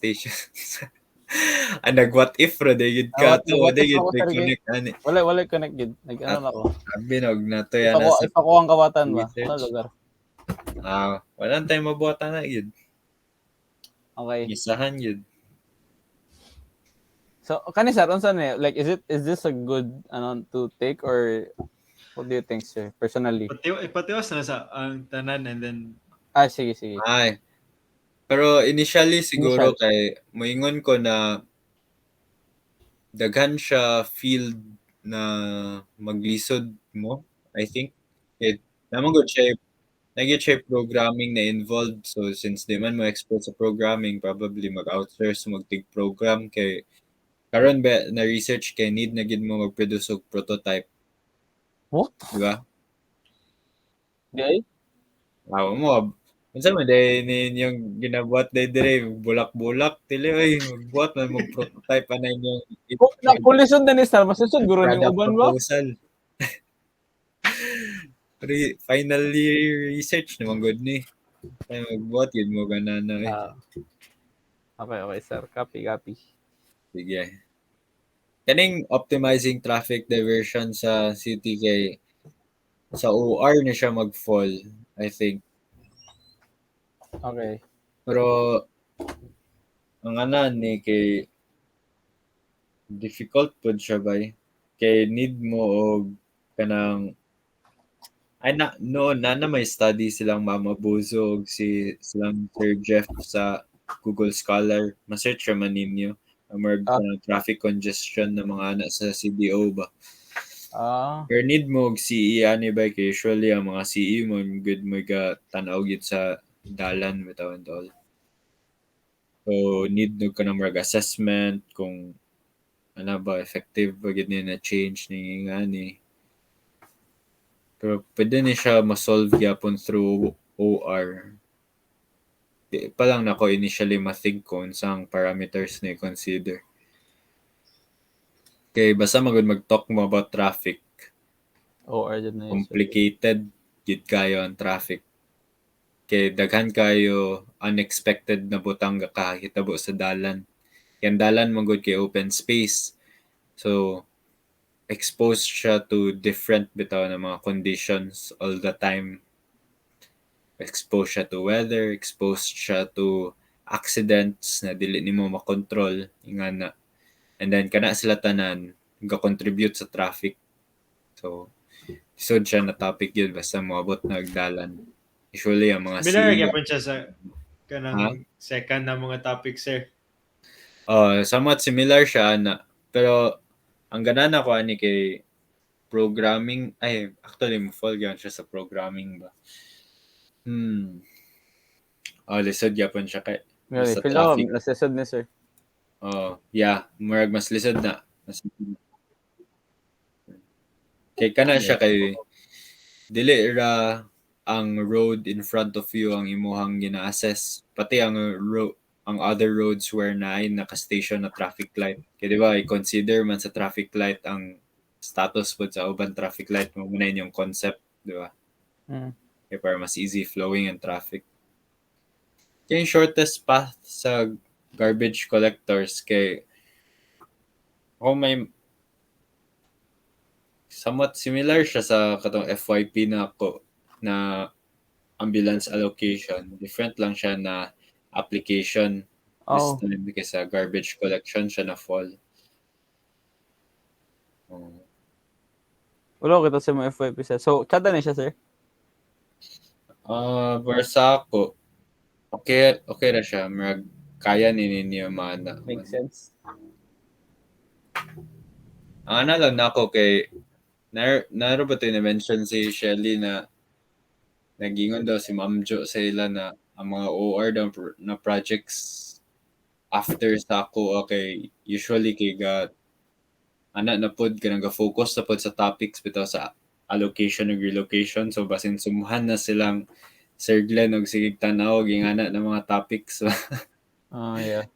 stations. Nag-what if ra dayon ka to, Nag-what if dayon ako, may sir, kay connect ani. wala connect gid. Nag-ano na ako. Sabi na og natuya na sa If ako ang kawatan ba, sa research. lugar. Walang tayo mabuhatan na yun. Okay. Isahan yun. So, kani sir, unsa ni? Like, is this a good to take, or what do you think, sir, personally? Ipatiwas na sa ang tanan and then Sige. Pero initially siguro kay moingon ko na daghan siya field na maglisod mo, I think. Naman gud siya programming na involved. So since di man mo expert sa programming, probably mag-outsource magtig-program kay karon ba na research kay need na gid mo mag-produce og prototype. What? Di ba? Okay. Mo unsa man day yung ginabuhat day dire bulak-bulak dili oy magbuhat man mo prototype pa na inyong Na pulisod na ni sir, masusod guro ning uban ba? proposal. Final year research naman good ni. Kaya magbuhat yun mo ganana eh. Okay, sir. Copy. Sige. Kaning optimizing traffic diversion sa city kay sa OR na siya mag-fall, I think. Okay. Pero ang ni kay difficult pud siya bay. Kay need mo og kanang na may study silang Mama Bozo og silang Sir Jeff sa Google Scholar. Ma-search man ninyo ang traffic congestion ng mga anak sa CDO ba. Pero need mo og CE ani ba kay usually ang mga CE mo good mo ga tan-aw gid sa dalan bitaw and all. So need no ka na mag-assessment kung ano ba effective ba gid ni na change ni ngani. Pero pwede ni siya ma-solve gyapon through OR. Di pa lang nako initially ma-think kung unsang parameters ni consider. Kay basta magud mag-talk mo about traffic. OR jud na complicated gid kayo ang traffic. Kay daghan kayo unexpected na butang kahitabo sa dalan. Yan dalan magud kay open space. So exposed siya to different bitaw na mga conditions all the time. Exposed siya to weather, exposed siya to accidents na dili nimo makontrol ingana. And then kana sila tanan ga-contribute sa traffic. So isod siya na topic yun basta moabot na dalan. Usually ang mga similar gyapon siya sa kanang second na mga topic, sir. Somewhat similar siya na pero ang ganana ko ani kay programming actually mo fall gyud siya sa programming ba. Lisod gyapon siya kay sa traffic. Lisod ni sir. Murag mas lisod na. Kay kana siya kay dili ra ang road in front of you ang imuhang gina-assess, pati ang other roads where naay naka-station na traffic light. Kay di ba i-consider man sa traffic light ang status po sa uban traffic light mo muna yung concept, di ba? Kaya para mas easy flowing ang traffic. Kaya yung shortest path sa garbage collectors kay may somewhat similar siya sa katong FYP na ako na ambulance allocation. Different lang siya na application. This time kasi sa garbage collection siya na fall. Wala kita sa mga FYP sir. So, kada na siya, sir? Versa ako, okay na siya. Kaya ninyo mana. Makes sense. Ang lang na ako kay naro ba ito na-mention si Shelly na nagingon daw si Ma'am Jo sa ila na ang mga OR daw na projects after sa ako usually kay na pod ka nag-focus na pod sa topics bitaw sa allocation ug relocation. So basin sumuhan na silang Sir Glenn og sige tanaw gingana ng mga topics. Yeah.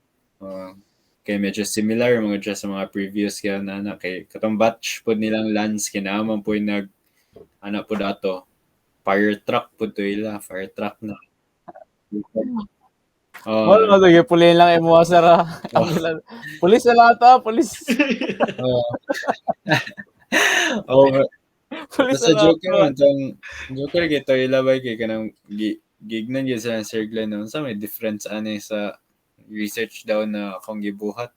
Kay medyo similar mga dyan sa mga previous kaya na kay katong batch po nilang Lance kinaaman po yung po dato fire truck po to ila fire truck na Wala sige, pulihin lang imo sir. Ambulance. Pulis na lang ata, pulis. Oo. Oo. Pulis Basta na lang joker ata. man tong joker kay to ilabay kay kanang gignan gyud sa Sir Glenn unsa may difference ani sa research daw na akong gibuhat.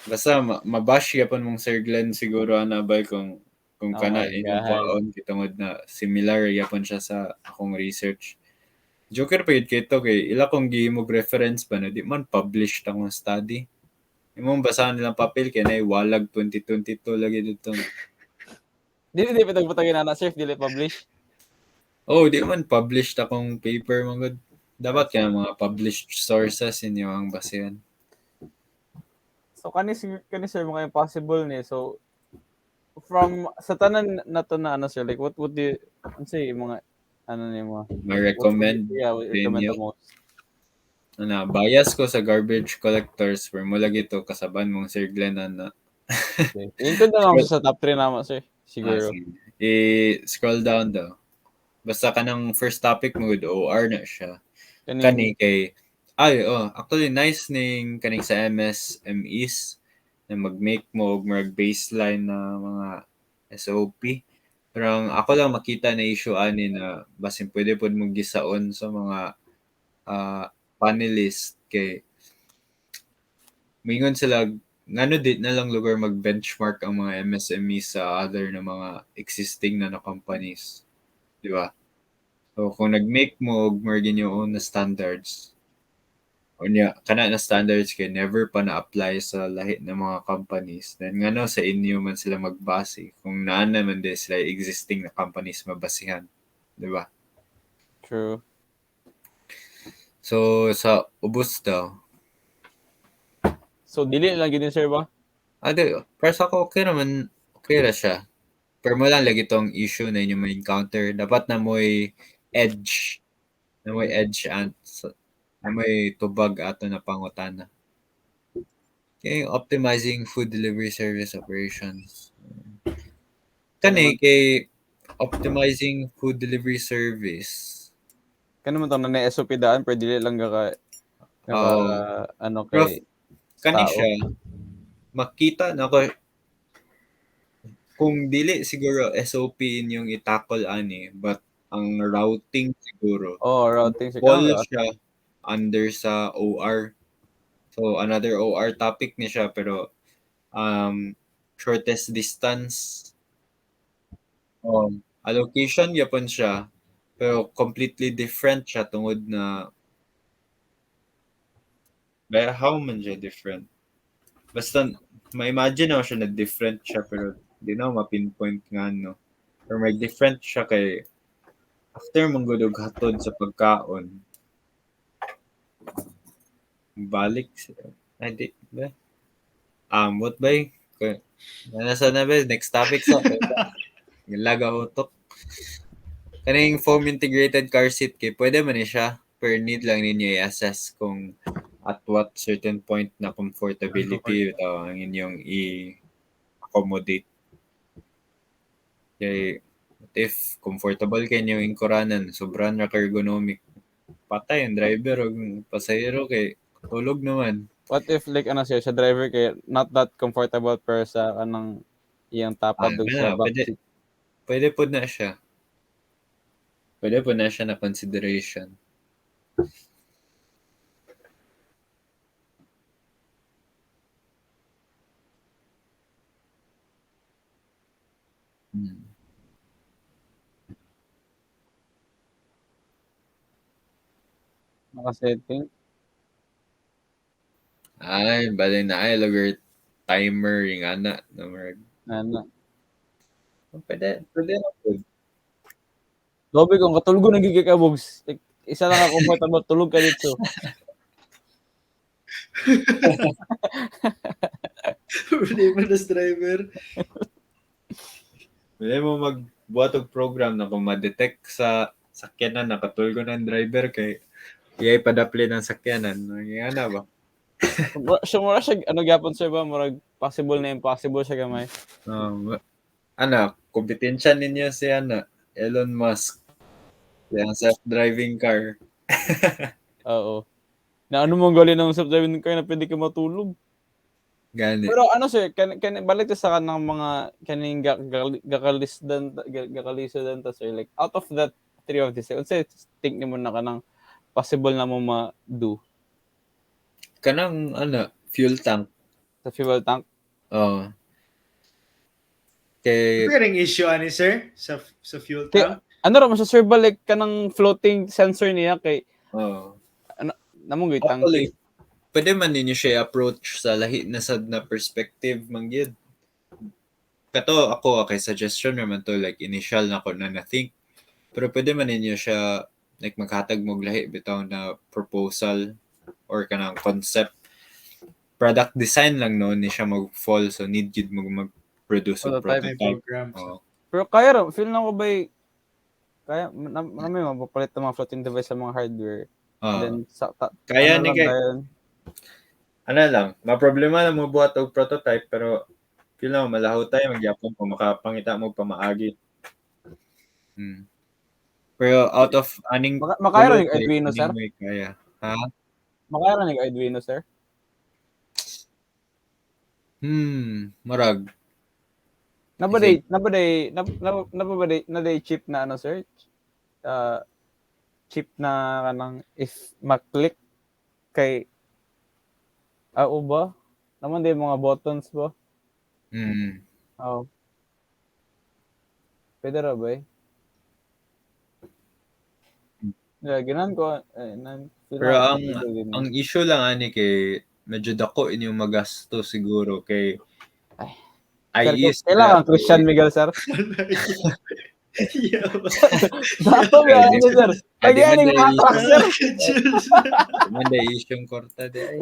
Basta mabash yapon mong Sir Glenn siguro ana bay kung Oh kana my inyong God. kwaon kitungod na similar yapon siya sa akong research. Joker pa yun kay to kay ila kong gihimog reference ba na di man published akong study. Imong basahan nilang papel kay nay walag 2022 lagi dito. Dili patagin na sir, dili publish. Oh, di man published akong paper mga good. Dapat That's kaya mga published sources inyo ang basehan. So kani sir mga impossible ni. So from sa tanan na to na ano sir, like what would you say mga ano ni mo? What would Ma-recommend would sa recommend inyo. the most? Ano, bias ko sa garbage collectors pero mula gito kasaban mong Sir Glenn na. Okay. Include na lang sa top 3 naman sir. Siguro. Sige. I-scroll down daw. Basta kanang first topic mo with OR na siya. Kani kay actually nice ning kaning sa MSMEs na mag-make mo og mag-baseline na mga SOP. Pero ang ako lang makita na issue ani na basin pwede pod mo gisaon sa mga panelist kay mingon sila ngano di na lang lugar mag-benchmark ang mga MSME sa other na mga existing na companies. Di ba? So kung nag-make mo og more ginyo own na standards, unya kana na standards kay never pa na-apply sa lahi ng mga companies. Then ngano sa inyo man sila magbase kung naan naman din sila existing na companies mabasihan. Di ba? True. So sa ubos daw. So dili lang gid sir ba? Para sa ako okay naman, okay ra siya. Pero mo lang lagi tong issue na inyo ma-encounter. Dapat na mo'y edge. Na mo'y edge and na mo'y tubag ato na pangutana. Okay, optimizing food delivery service operations. Kani kay optimizing food delivery service. Kano man to na SOP daan pero dili lang ka ano Pero kay kani tao. siya makita na ko kung dili siguro SOP inyong i-tackle ani but ang routing siguro Routing sir. fall Kanang siya under sa OR. So another OR topic ni siya pero shortest distance allocation yapon siya pero completely different siya tungod na how man siya different. Basta ma-imagine ako siya na different siya pero di na ma-pinpoint nga no. Or may different siya kay after mong gudog hatod sa pagkaon balik ay di ba what ba nasa na ba next topic sa laga utok kaning foam integrated car seat kay pwede man ni siya per need lang ninyo i-assess kung at what certain point na comfortability ito ang inyong i-accommodate kay if comfortable kayo yung inkuranan sobrang ergonomic patay ang driver o pasahero kay tulog naman. what if like ano siya, sa driver kay not that comfortable pero sa kanang iyang tapad dug sa back seat. Pwede po na siya. Pwede po na siya na consideration. Naka-setting. Ay, bali na ay logger timer yung ana number. Ano. Pwede na po. Lobi kung katulgo nang gigikabugs. Like, isa lang ka comfortable tulog ka dito. Problema na sa driver. Pwede mo magbuhat og program na kung ma-detect sa sakyanan nakatulgo ng driver kay iyay padapli ng sakyanan. Nga na ba? So mura siya ano gyapon sir ba murag possible na impossible siya gamay. Kompetensya ninyo si Elon Musk. Yung self-driving car. Oo. Na ano mong gali ng subscribe kayo na pwede ka matulog. Gani. Pero ano sir, balik sa kanang mga kaning gakalisdan ta sir, like out of that three of this, unsa think nimo na kanang possible na mo ma-do Kanang fuel tank. sa fuel tank? Oh. Kay Pero yung issue ani sir sa fuel Kay tank. ano ra man sa sir balik kanang floating sensor niya kay oh. namong gay Actually, tanki. pwede man ninyo siya approach sa lahi na sad na perspective mangyud. Kato ako kay suggestion naman to like initial na ko na think. Pero pwede man ninyo siya like maghatag mog lahi bitaw na proposal or kanang concept. Product design lang no ni siya mag-fall so need gid mag-produce og Prototype. May prototype. program. Oh. Pero kaya ra feel na ko bay kaya na may mapapalit ng mga floating device sa mga hardware. And then sa Kaya ano ni lang kay dayon. ano lang, maproblema na mo buhat og prototype pero feel na malaho tayo magyapon kung makapangita mo pamaagi. Pero out of aning Makaya ra tulo ni kay Arduino sir? may kaya. Ha? Makaya ra ni Arduino sir? Marag. Nabaday chip na ano sir? Chip na kanang if maklik kay ba? Naman day mga buttons ba? Oh. Pwede ra ba? Ginan ko Pero ang issue lang ani kay medyo dako inyong magasto siguro kay IE kailangan Christian Miguel sir. Dato ba ano sir? Pag yan yung mga truck sir. Manda isyong korta de ay.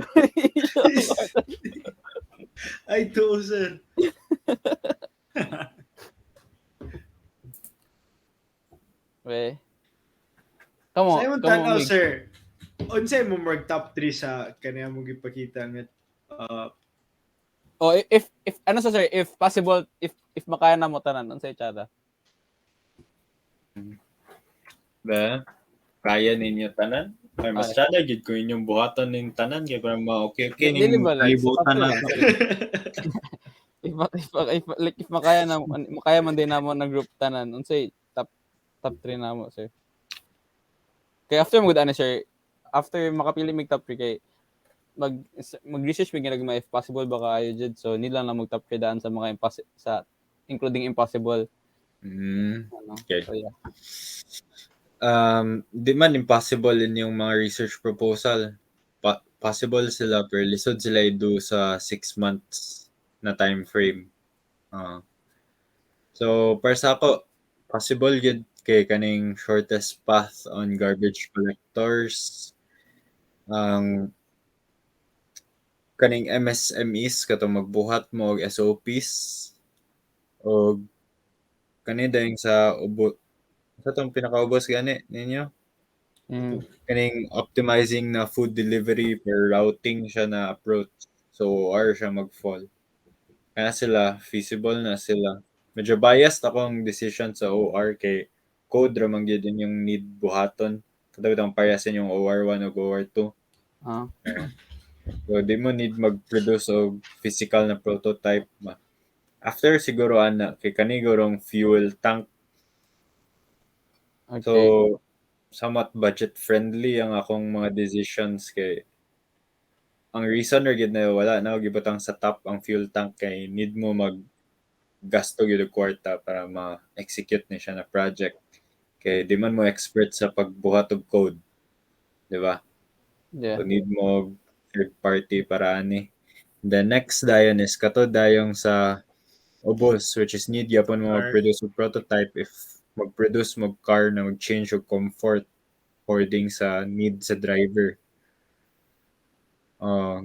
Ay to sir. We. Kamo, Sa imong tanaw sir. Unsay mo mag top 3 sa kaniya mo gipakita nga if ano sa sir, if possible, if makaya na mo tanan unsay tsada? Ba? Kaya ninyo tanan? Ay mas tsada gid ko inyong buhaton ning tanan kay para ma-okay ning libutan na. If makaya man din namo na group tanan unsay top 3 namo sir? Kay after mo gud sir, after makapili mig top 3 kay mag-research mi ginagma if possible baka ayo jud so nila lang mag top 3 daan sa mga sa including impossible. Okay. So, yeah. Di man impossible in yung mga research proposal. Possible sila pero lisod sila i-do sa 6 months na time frame. So para sa ako possible gid kay kaning shortest path on garbage collectors. Kaning MSMEs katong magbuhat mo og SOPs o kani dayong sa tong pinakaubos gani ninyo kaning optimizing na food delivery per routing siya na approach so or siya mag-fall kaya sila feasible na sila medyo biased akong decision sa OR kay code ra man gyud yung need buhaton kadagit ang parehasin yung OR1 ug OR2 so di mo need mag-produce og physical na prototype ba after siguro kay kanigurong fuel tank. Okay. So somewhat budget friendly ang akong mga decisions kay ang reason or gid na wala na gibutang sa top ang fuel tank kay need mo mag gasto gyud og kwarta para ma-execute ni siya na project kay di man mo expert sa pagbuhat og code. Di ba? Yeah. So need mo third party para ani. The next dayon is kato dayong sa ubos which is need yapon mo mag-produce og prototype if mag-produce mo car na mag-change og comfort according sa need sa driver.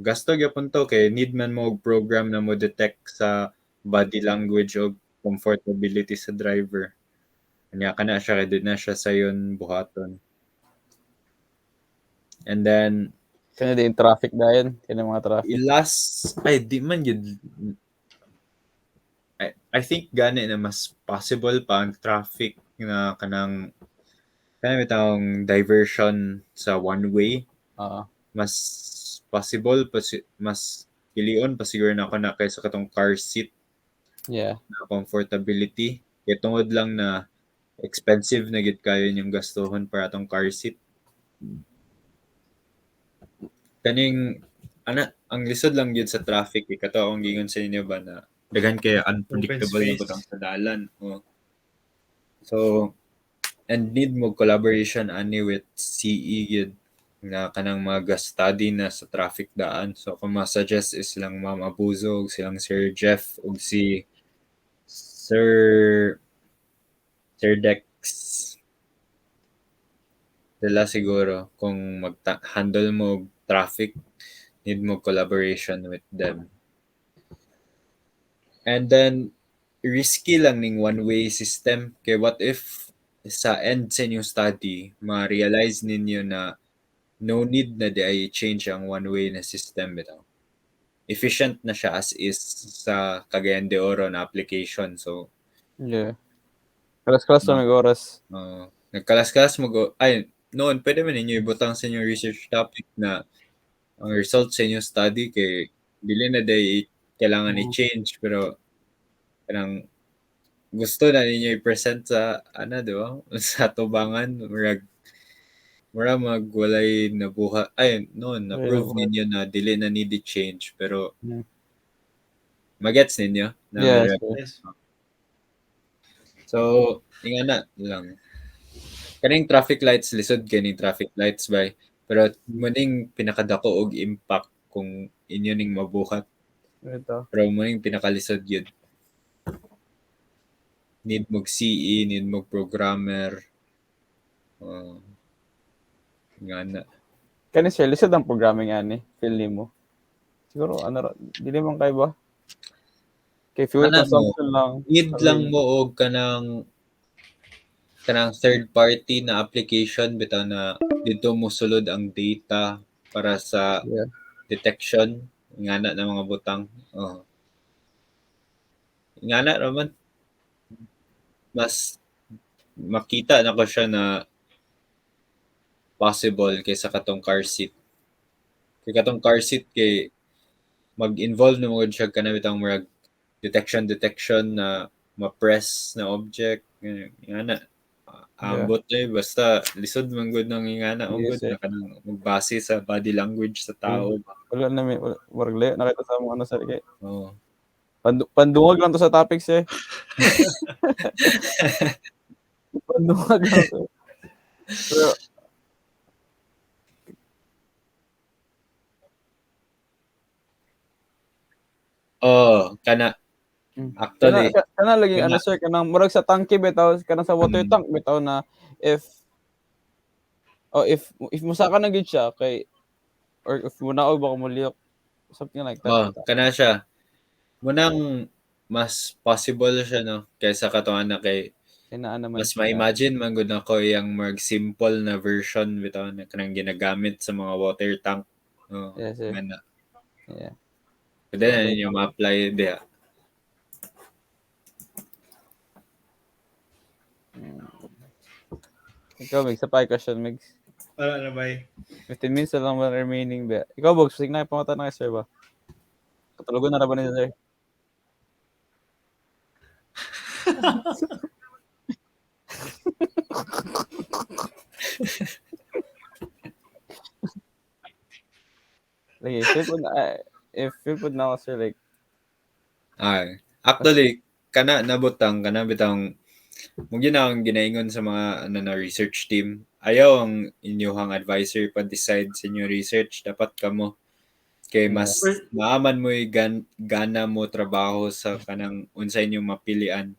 Gasto gyapon to kay need man mo og program na mo detect sa body language o comfortability sa driver. Kanya kana siya kay na siya sayon buhaton. And then kanya din traffic dayon, kanya mga traffic. Last ay di man yun I think gani na mas possible pa ang traffic na kanang bitawng diversion sa one way Mas possible, mas pilion pa siguro na ako na kaysa katong car seat Yeah. na comfortability. Kaya tungod lang na expensive na gid kayo yung gastuhon para atong car seat. Kaning ang lisod lang yun sa traffic, kato akong gingon sa inyo ba na daghan kaya unpredictable na space. butang sa dalan. So and need mo collaboration ani with CE yun na kanang mag-study na sa traffic daan. So kung ma-suggest is lang Ma'am Abuzo, silang Sir Jeff ug si Sir Dex. Sila siguro kung handle mo og traffic, need mo collaboration with them. And then risky lang ning one-way system. Kay what if sa end sa inyong study, ma-realize ninyo na no need na di ay change ang one-way na system bitaw. Efficient na siya as is sa Cagayan de Oro na application. So, Yeah. Kalas-kalas na may oras. nagkalas-kalas mo noon pwede man ninyo ibutang sa inyong research topic na ang results sa inyong study kay dili na day kailangan i-change pero parang gusto na ninyo i-present sa di ba? Sa tubangan mura magwalay nabuha na-prove ninyo na dili na need i-change pero magets ninyo na Yes. Yes. so ingana lang kaning traffic lights lisod kaning traffic lights bay pero muning pinakadako og impact kung inyo ning mabuhat Ito. pero muning pinakalisod yun need mo CE, need mo programmer ingana Kani sir, lisod ang programming ani, feel nimo. Siguro dili man kay ba? Kay fuel consumption lang. Need lang mo og kanang third party na application bitaw na dito mo sulod ang data para sa detection ingana ng mga butang. Ingana naman mas makita na ko siya na possible kaysa katong car seat. Kay katong car seat kay mag-involve na mo siya kana bitang murag detection na ma-press na object ingana ambot basta lisod man gud nang ingana good na kanang magbase sa body language sa tao. Wala na may wargle nakita sa mga sa kay. Pandungag lang to sa topics Pandungag lang to. Pero kana actually kana lagi sir kanang murag sa tangke bitaw kanang sa water tank bitaw na if musaka na gid siya kay or if munaog ba ko muliyok something like that. Kana siya munang mas possible siya no kaysa katuan na kay mas ma-imagine man gud nako yang murag simple na version bitaw na kanang ginagamit sa mga water tank. Yes. Yeah. Pwede na ninyo ma-apply diha. Ikaw, Migs, sa question, Migs. Wala na ba 15 minutes na lang ba remaining ba? Ikaw, Bogs, sige na pangata na kay sir ba? Katulugan na ba niya, sir? Lagi, feel po na ako, sir, like... Actually, kana nabutang, kana bitang mong yun ang ginaingon sa mga na research team. Ayaw ang inyong advisor pa-decide sa inyong research. Dapat kamo kay mas maaman mo gana mo trabaho sa kanang unsa inyong mapilian.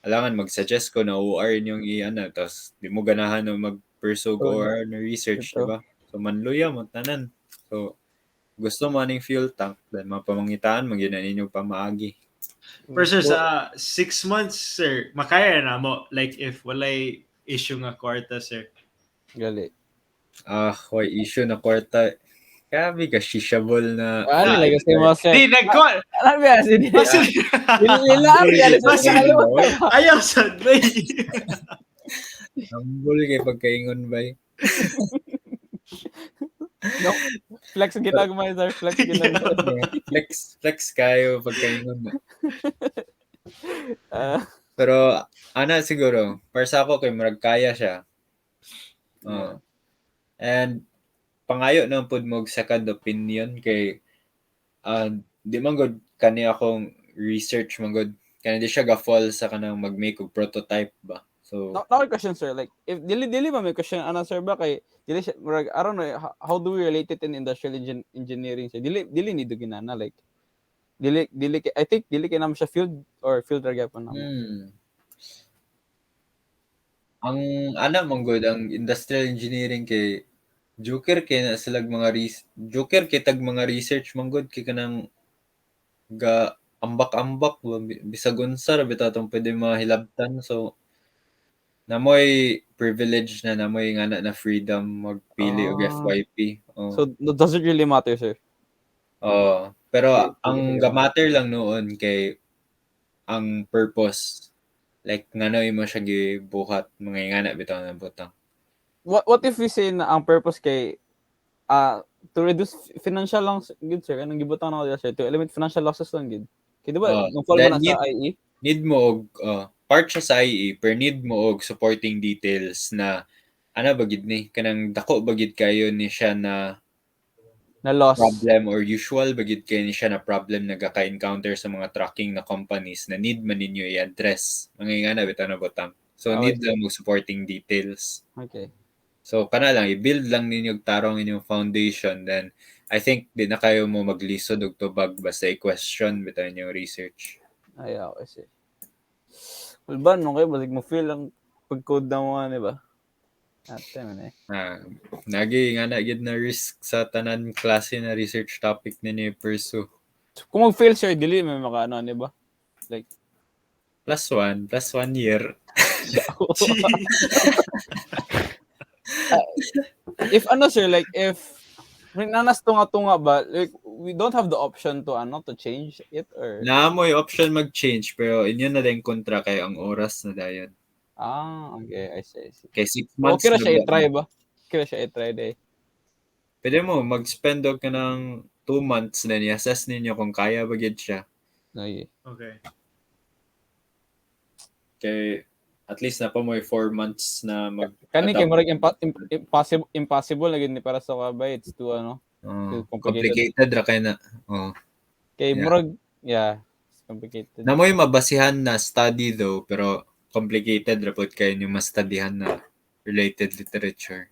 Alangan mag-suggest ko na OR inyong tapos di mo ganahan na mag-pursue OR na research, diba? So manluya mo tanan. So gusto mo aning fuel tank then mapamangitaan maginan ninyo pamaagi. Pero sir, sa 6 months, sir, makaya na mo like if walay issue nga kwarta, sir. Gali. Why issue na kwarta? Kabi ka shishabol na. Ano lagi sa mo, sir? Di nagkwan. Ano ba yan? Ayaw sa bay. Nambol kay pagkaingon bay. No, flex ginagmay, sir. Flex ginagmay. Flex kayo pagkaingon na. Ah, Pero, siguro, para sa ako, kay murag kaya siya. yeah. And, pangayo na pud mo og second opinion kay, di man good kani akong research man good. Kaya di siya ga-fall sa kanang mag-make og prototype ba. So, Now question, sir. Like, if dili ba may question ana, sir, ba kay dili siya murag, I don't know how do we relate it in industrial engineering, sir? Dili need ginana, like I think dili kay namo siya field ra gyapon namo. ang man good ang industrial engineering kay joker kay na sila joker kay tag mga research man good kay kanang ga ambak-ambak ba, bisag unsa ra bitaw tong pwede mahilabtan. So, namoy privilege na namoy ngana na freedom magpili og FYP. So does it really matter, sir? Pero Sige, ang sige. ga-matter lang noon kay ang purpose. Like ngano imo siya gibuhat mga ngana bitaw na butang. What if we say na ang purpose kay to reduce financial loss gid, sir, kanang gibutang na sir, to eliminate financial losses lang gid. Kay di ba nung fall Then man na sa IE? need mo og part siya sa IE per need mo og supporting details na ba gid ni kanang dako ba gid kayo ni siya na loss. problem or usual ba gid kayo ni siya na problem na gaka-encounter sa mga trucking na companies na need man ninyo i-address mga ngana bitaw na butang. So need lang mo supporting details. Okay. So kana lang i-build lang ninyo og tarong inyong foundation, then I think di na kayo mo maglisod og tubag basta i-question bitaw inyong research. Ay, okay, sir. Well, ba nung kayo basig mo feel ang pag-code na mo, di ba? Ate man eh. Nagi nga na gid na risk sa tanan klase na research topic ninyo pursue. Kung mag-fail, sir, dili may makaano, di ba? Like +1 year. If sir, like if nanas tunga-tunga ba, like we don't have the option to to change it or Naamoy option mag-change pero inyo na din kontra kay ang oras na dayon. Okay, I see. Kay 6 months okay ra siya i-try ba? Okay ra siya i-try day. Pwede mo mag-spend og kanang 2 months na i-assess ninyo kung kaya ba gid siya. Okay. Kay at least na pa mo 4 months na mag Kani kay murag impossible na gid ni para sa kabay, it's too complicated ra kay na. Kay murag it's complicated. Namoy mabasihan na study though pero complicated ra pud kay yung ma-studyhan na related literature.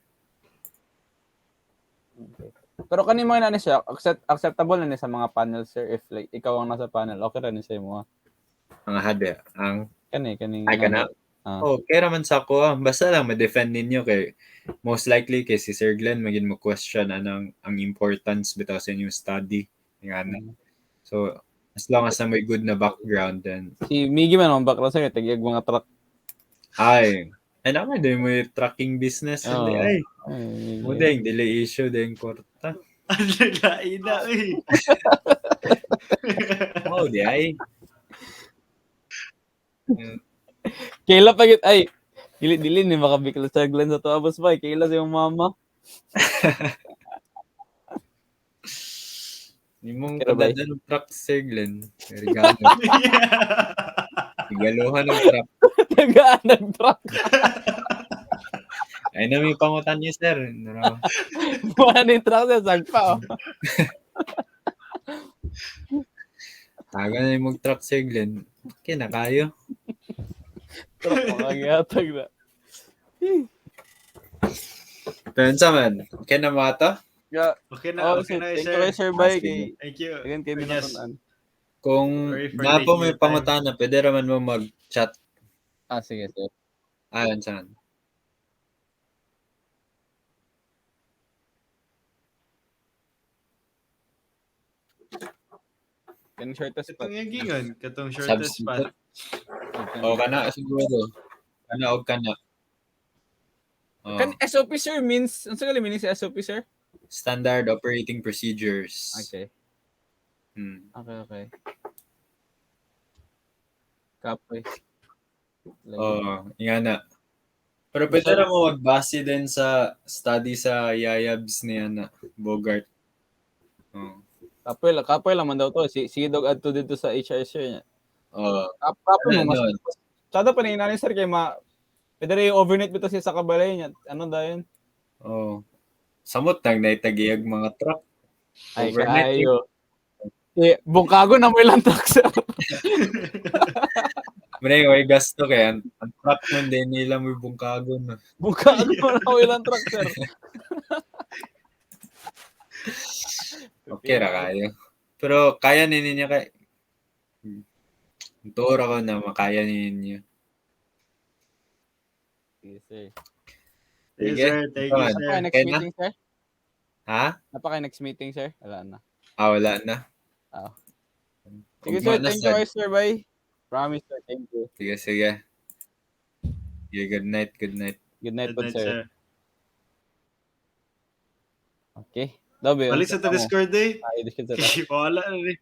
Okay. Pero kani mo na ni siya acceptable na ni sa mga panel, sir, if like ikaw ang nasa panel, okay ra ni sa imo. Ang hada ang kani ay kana. Okay raman sa ako. Basta lang ma-defend ninyo kay most likely kay si Sir Glenn magin mo question ang importance bitaw sa inyong study. So, as long as na may good na background, then si Miggy man ang background sa tagig mga truck. Ay naman din mo yung trucking business. Ay, mudeng, dili issue din korta. Ang lalain na eh. Di ay. Kaila pagit ay dili ni makabikla sa Glenn sa tuwa boss bay. Kaila sa yung mama. Ni mong kadada ng truck, Sir Glenn. Regalo. Regaluhan ng truck. Tagaan ng truck. Ay na may pangutan niyo, sir. Buwan ni truck sa sagpa. Taga na yung mag-truck, Sir Glenn. Okay na kayo. Truck makagihatag na. Pero sa man, okay na mga to? Okay na, sir. na, Thank you, sir. Bye. Thank you. Again, kayo minatunaan. Kung na po may pangutan na, pwede raman mo mag-chat. Sige, sir. Ayan, saan? Kan shortest spot. Katong yagingan, katong shortest spot. Kana siguro. Kana. Kan SOP, sir, means, ano sa meaning sa SOP, sir? Standard Operating Procedures. Okay. Okay. Kapoy. Nga na. Pero pwede na mo magbase din sa study sa Yayabs ni Bogart. Oh. Kapoy lang man daw to. Si Dog adto dito sa HR sir niya. Oh. Kapoy mo, mas Ano? sada pa ni sir kay pwede rin yung overnight bito siya sa kabalay niya. Ano dayon? Oh. Samot nang naitagiyag mga truck. Ay, Overnight. kayo. Bungkago na mo ilang truck sir. Mre, way gasto kaya ang truck mo din nila mo bungkago na. Bungkago na mo ilang truck sir. Okay ra kayo. Pero kaya ninyo kay Turo ko na makaya ninyo. Yes, sir. Yes, sir. Thank you, Napaka sir. next Okay na? meeting, sir? Ha? Napaka next meeting, sir? Wala na. Wala na. Sige, Ugma sir. na, Thank you, sad. guys, sir. Bye. Promise, sir. Thank you. Sige, sige. Yeah, good night, good night. Good night Good po, night, sir. sir. Okay. Dobe, Balik sa Discord eh. Discord sa Wala na rin.